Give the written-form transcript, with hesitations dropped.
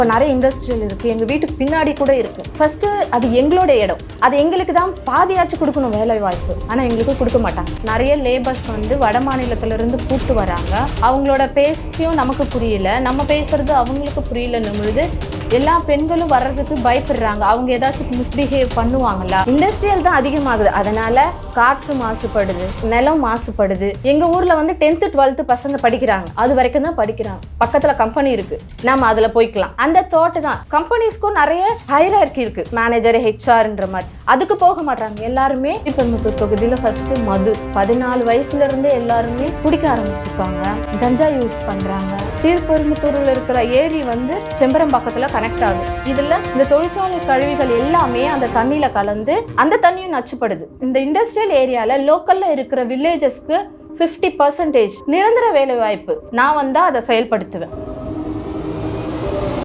இப்போ நிறைய இண்டஸ்ட்ரியல் இருக்கு, எங்க வீட்டுக்கு பின்னாடி கூட இருக்கு. ஃபர்ஸ்ட் அது எங்களோட இடம், அது எங்களுக்கு தான் பாதியாச்சும் கொடுக்கணும் வேலை வாய்ப்பு. ஆனா எங்களுக்கு கொடுக்க மாட்டாங்க. நிறைய லேபர்ஸ் வந்து வட மாநிலத்துல இருந்து கூட்டு வராங்க. அவங்களோட பேசியும் நமக்கு புரியல, நம்ம பேசுறது அவங்களுக்கு புரியலன்னும் பொழுது எல்லா பெண்களும் வர்றதுக்கு பயப்படுறாங்க. அவங்க ஏதாச்சும் மிஸ்பிஹேவ் பண்ணுவாங்களா? இண்டஸ்ட்ரியல் தான் அதிகமாகுது. அதனால காற்று மாசுபடுது, நிலம் மாசுபடுது. எங்க ஊர்ல வந்து 10th 12th பசங்க படிக்கிறாங்க, அது வரைக்கும் தான் படிக்கிறாங்க. பக்கத்துல கம்பெனி இருக்கு, நாம அதுல போய்க்கலாம். அந்த தோட்டு தான். கம்பெனிஸ்க்கும் நிறைய ஹைரார்கி இருக்கு, மேனேஜர் ஹெச்ஆர்ன்ற மாதிரி. அதுக்கு போக மாட்டாங்க. எல்லாருமே ஸ்ரீபெரும்புத்தூர் தொகுதியில ஃபர்ஸ்ட் மது 14 வயசுல இருந்து எல்லாருமே குடிக்க ஆரம்பிச்சிருக்காங்க, கஞ்சா யூஸ் பண்றாங்க. ஸ்ரீபெரும்புத்தூர்ல இருக்கிற ஏரி வந்து செம்பரம்பாக்கத்துல கனெக்ட் ஆகுது. இதுல இந்த தொழிற்சாலை கழிவுகள் எல்லாமே அந்த தண்ணியில கலந்து அந்த தண்ணியும் நச்சுப்படுது. இந்த இண்டஸ்ட்ரியல் ஏரியால லோக்கல்ல இருக்கிற வில்லேஜஸ்க்கு 50% நிரந்தர வேலை வாய்ப்பு நான் வந்தா அதை செயல்படுத்துவேன்.